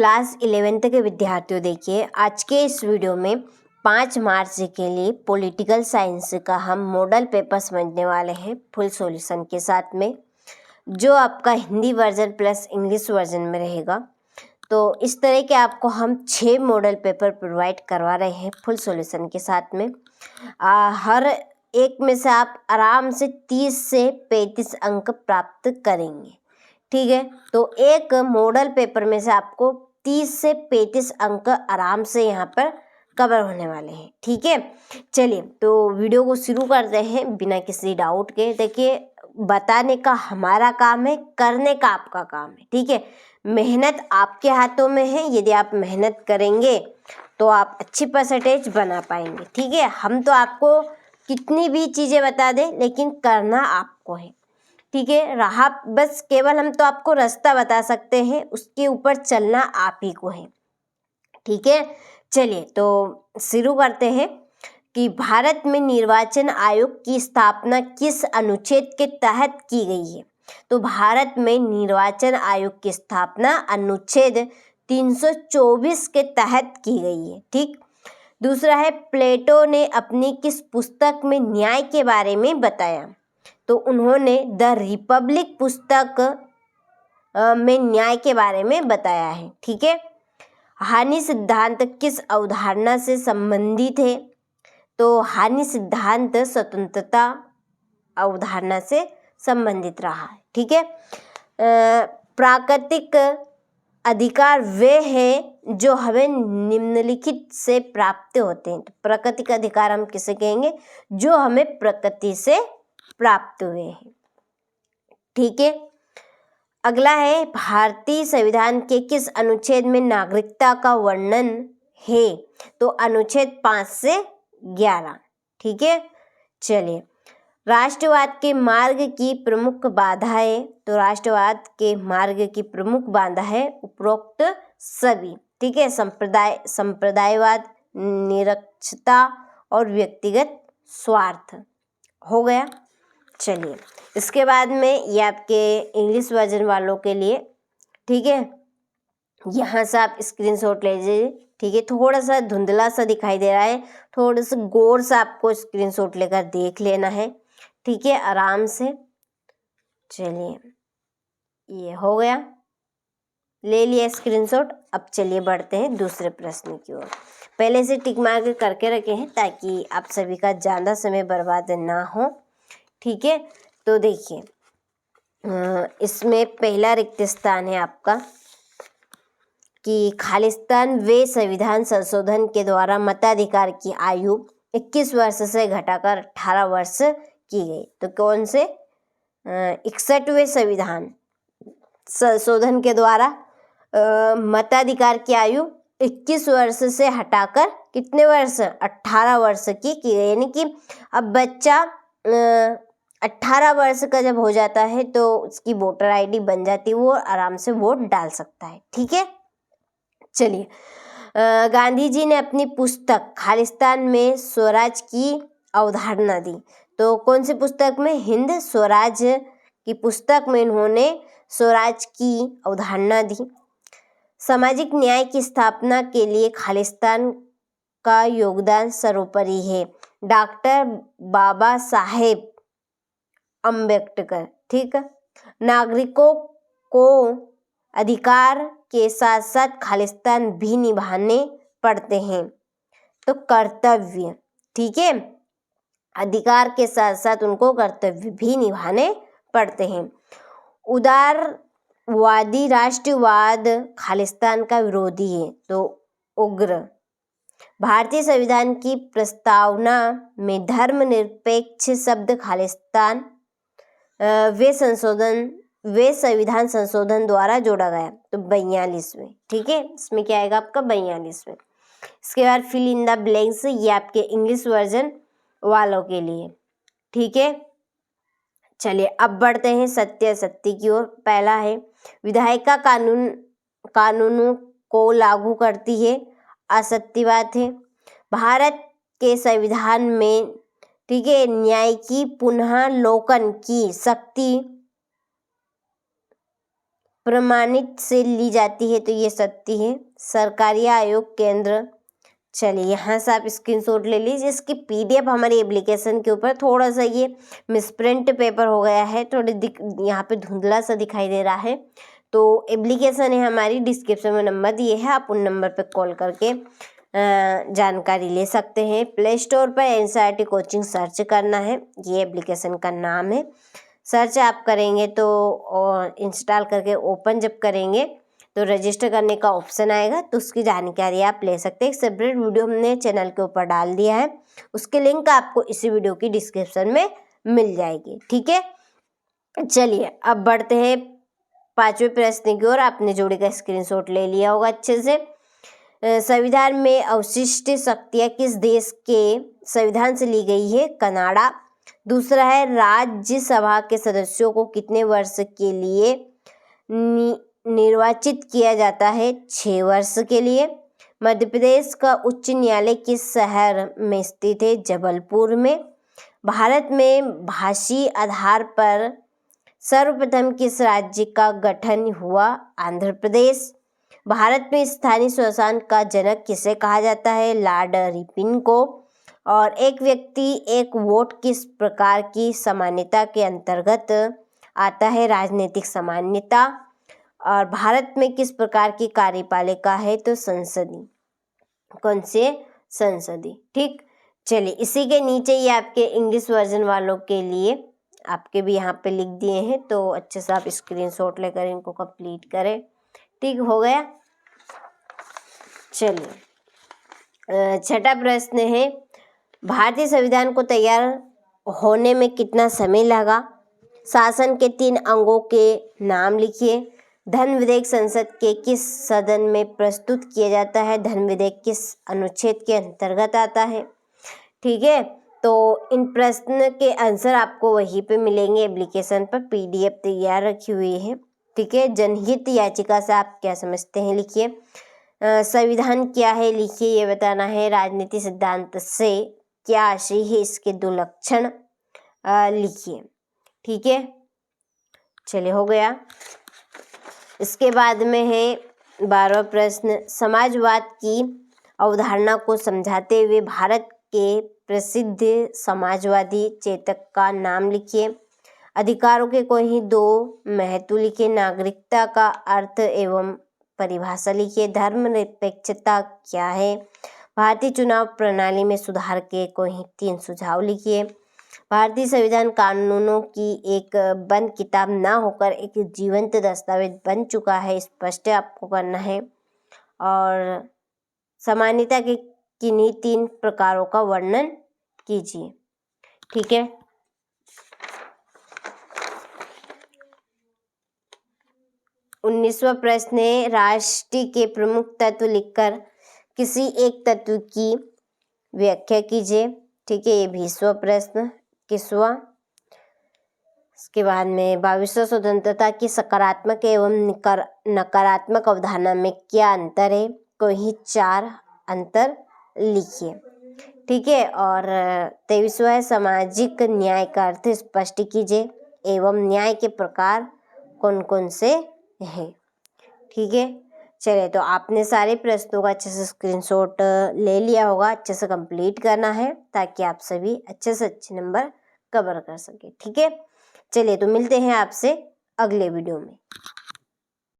Class 11th के विद्यार्थियों, देखिए आज के इस वीडियो में 5 मार्च के लिए पॉलिटिकल साइंस का हम मॉडल पेपर समझने वाले हैं फुल सॉल्यूशन के साथ में, जो आपका Hindi version plus English version में रहेगा। तो इस तरह के आपको हम 6 मॉडल पेपर प्रोवाइड करवा रहे हैं फुल सॉल्यूशन के साथ में। हर एक में से आप आराम से 30 से 35 अंक प्राप्त करेंगे, ठीक है। तो एक मॉडल पेपर में से आपको 30 से 35 अंक आराम से यहाँ पर कवर होने वाले हैं, ठीक है। चलिए तो वीडियो को शुरू करते हैं बिना किसी डाउट के। देखिए, बताने का हमारा काम है, करने का आपका काम है, ठीक है। मेहनत आपके हाथों में है, यदि आप मेहनत करेंगे तो आप अच्छी परसेंटेज बना पाएंगे, ठीक है। हम तो आपको कितनी भी चीज़ें बता दें, लेकिन करना आपको है, ठीक है। रहा बस केवल हम तो आपको रास्ता बता सकते हैं, उसके ऊपर चलना आप ही को है, ठीक है। चलिए तो शुरू करते हैं कि भारत में निर्वाचन आयोग की स्थापना किस अनुच्छेद के तहत की गई है। तो भारत में निर्वाचन आयोग की स्थापना अनुच्छेद 324 के तहत की गई है, ठीक। दूसरा है, प्लेटो ने अपनी किस पुस्तक में न्याय के बारे में बताया। तो उन्होंने द रिपब्लिक पुस्तक में न्याय के बारे में बताया है, ठीक है। हानि सिद्धांत किस अवधारणा से संबंधित है। तो हानि सिद्धांत स्वतंत्रता अवधारणा से संबंधित रहा है, ठीक है। प्राकृतिक अधिकार वे हैं जो हमें निम्नलिखित से प्राप्त होते हैं। तो प्राकृतिक अधिकार हम किसे कहेंगे, जो हमें प्रकृति से प्राप्त हुए हैं, ठीक है। अगला है, भारतीय संविधान के किस अनुच्छेद में नागरिकता का वर्णन है। तो अनुच्छेद 5 से 11, ठीक है। चलिए, राष्ट्रवाद के मार्ग की प्रमुख बाधाएं। तो राष्ट्रवाद के मार्ग की प्रमुख बाधा है उपरोक्त सभी, ठीक है। संप्रदायवाद, निरक्षरता और व्यक्तिगत स्वार्थ हो गया। चलिए, इसके बाद में ये आपके इंग्लिश वर्जन वालों के लिए, ठीक है। यहाँ से आप स्क्रीनशॉट ले लीजिए, ठीक है। थोड़ा सा धुंधला सा दिखाई दे रहा है, थोड़ा सा गौर से आपको स्क्रीनशॉट लेकर देख लेना है, ठीक है, आराम से। चलिए, ये हो गया, ले लिया स्क्रीनशॉट। अब चलिए बढ़ते हैं दूसरे प्रश्न की ओर। पहले से टिक मार्क करके रखे हैं ताकि आप सभी का ज़्यादा समय बर्बाद ना हो, ठीक है। तो देखिए, इसमें पहला रिक्त स्थान है आपका कि खालिस्तान वे संविधान संशोधन के द्वारा मताधिकार की आयु 21 वर्ष से घटाकर 18 वर्ष की गई। तो कौन से 61वें संविधान संशोधन के द्वारा मताधिकार की आयु 21 वर्ष से हटाकर कितने वर्ष, 18 वर्ष की गई। यानी कि अब बच्चा 18 वर्ष का जब हो जाता है तो उसकी वोटर आईडी बन जाती है, वो आराम से वोट डाल सकता है, ठीक है। चलिए, गांधी जी ने अपनी पुस्तक खालिस्तान में स्वराज की अवधारणा दी। तो कौन सी पुस्तक में, हिंद स्वराज की पुस्तक में इन्होंने स्वराज की अवधारणा दी। सामाजिक न्याय की स्थापना के लिए खालिस्तान का योगदान सर्वोपरि है। डॉक्टर बाबा साहेब अम्बेडकर, ठीक है। नागरिकों को अधिकार के साथ साथ खालिस्तान भी निभाने पड़ते हैं। तो कर्तव्य, ठीक है, अधिकार के साथ साथ उनको कर्तव्य भी निभाने पड़ते हैं। उदारवादी राष्ट्रवाद खालिस्तान का विरोधी है। तो उग्र। भारतीय संविधान की प्रस्तावना में धर्मनिरपेक्ष शब्द खालिस्तान वे संविधान संशोधन द्वारा जोड़ा गया। तो 42वें, ठीक है। इसमें क्या आएगा आपका 42वें। इसके बाद फिल इन द ब्लैंक्स, ये आपके इंग्लिश वर्जन वालों के लिए, ठीक है। चलिए, अब बढ़ते हैं सत्य असत्य की ओर। पहला है, विधायिका कानूनों को लागू करती है, असत्यवाद है। भारत के संविधान में, ठीक है, न्याय की पुनः लोकन की शक्ति प्रमाणित से ली जाती है तो ये सत्य है। सरकारी आयोग केंद्र, चलिए यहाँ से आप स्क्रीनशॉट ले लीजिए। इसकी PDF हमारी एप्लीकेशन के ऊपर थोड़ा सा ये मिसप्रिंट पेपर हो गया है, थोड़ी यहाँ पे धुंधला सा दिखाई दे रहा है। तो एप्लीकेशन है हमारी, डिस्क्रिप्शन में नंबर दिए हैं, आप उन नंबर पे कॉल करके जानकारी ले सकते हैं। प्ले स्टोर पर NCERT कोचिंग सर्च करना है, ये एप्लीकेशन का नाम है। सर्च आप करेंगे तो और इंस्टॉल करके ओपन जब करेंगे तो रजिस्टर करने का ऑप्शन आएगा, तो उसकी जानकारी आप ले सकते हैं। एक सेपरेट वीडियो हमने चैनल के ऊपर डाल दिया है, उसके लिंक आपको इसी वीडियो की डिस्क्रिप्शन में मिल जाएगी, ठीक है। चलिए अब बढ़ते हैं 5वें प्रश्न की ओर। आपने जोड़ी का स्क्रीनशॉट ले लिया होगा अच्छे से। संविधान में अवशिष्ट शक्तियाँ किस देश के संविधान से ली गई है? कनाडा। दूसरा है, राज्यसभा के सदस्यों को कितने वर्ष के लिए निर्वाचित किया जाता है? 6 वर्ष के लिए। मध्य प्रदेश का उच्च न्यायालय किस शहर में स्थित है? जबलपुर में। भारत में भाषी आधार पर सर्वप्रथम किस राज्य का गठन हुआ? आंध्र प्रदेश। भारत में स्थानीय स्वशासन का जनक किसे कहा जाता है? लॉर्ड रिपन को। और एक व्यक्ति एक वोट किस प्रकार की सामान्यता के अंतर्गत आता है? राजनीतिक सामान्यता। और भारत में किस प्रकार की कार्यपालिका है? तो संसदीय। कौन से? संसदीय, ठीक। चलिए इसी के नीचे ये आपके इंग्लिश वर्जन वालों के लिए आपके भी यहाँ पे लिख दिए हैं, तो अच्छे से आप स्क्रीनशॉट लेकर इनको कंप्लीट करें, ठीक हो गया। चलिए 6ठा प्रश्न है, भारतीय संविधान को तैयार होने में कितना समय लगा? शासन के 3 अंगों के नाम लिखिए। धन विधेयक संसद के किस सदन में प्रस्तुत किया जाता है? धन विधेयक किस अनुच्छेद के अंतर्गत आता है? ठीक है, तो इन प्रश्न के आंसर आपको वहीं पे मिलेंगे एप्लीकेशन पर, PDF तैयार रखी हुई है, ठीक है। जनहित याचिका से आप क्या समझते हैं? लिखिए। संविधान क्या है? लिखिए, ये बताना है। राजनीति सिद्धांत से क्या आशय है? इसके 2 लक्षण लिखिए, ठीक है। चलिए हो गया। इसके बाद में है 12वां प्रश्न, समाजवाद की अवधारणा को समझाते हुए भारत के प्रसिद्ध समाजवादी चेतक का नाम लिखिए। अधिकारों के कोई 2 महत्व लिखिए। नागरिकता का अर्थ एवं परिभाषा लिखिए। धर्मनिरपेक्षता क्या है? भारतीय चुनाव प्रणाली में सुधार के कोई 3 सुझाव लिखिए। भारतीय संविधान कानूनों की एक बंद किताब ना होकर एक जीवंत दस्तावेज बन चुका है, स्पष्ट आपको करना है। और सामान्यता के किन्हीं 3 प्रकारों का वर्णन कीजिए, ठीक है। 19वां प्रश्न है, राष्ट्र के प्रमुख तत्व लिखकर किसी एक तत्व की व्याख्या कीजिए, ठीक है। ये 20वां प्रश्न। 21वां। इसके बाद में 22वां, स्वतंत्रता की सकारात्मक एवं नकारात्मक अवधारणा में क्या अंतर है? कोई 4 अंतर लिखिए, ठीक है। और 23वां है, सामाजिक न्याय का अर्थ स्पष्ट कीजिए एवं न्याय के प्रकार कौन कौन से हैं, ठीक है। चलिए, तो आपने सारे प्रश्नों का अच्छे से स्क्रीनशॉट ले लिया होगा, अच्छे से कंप्लीट करना है ताकि आप सभी अच्छे से अच्छे नंबर कवर कर सके, ठीक है। चलिए, तो मिलते हैं आपसे अगले वीडियो में।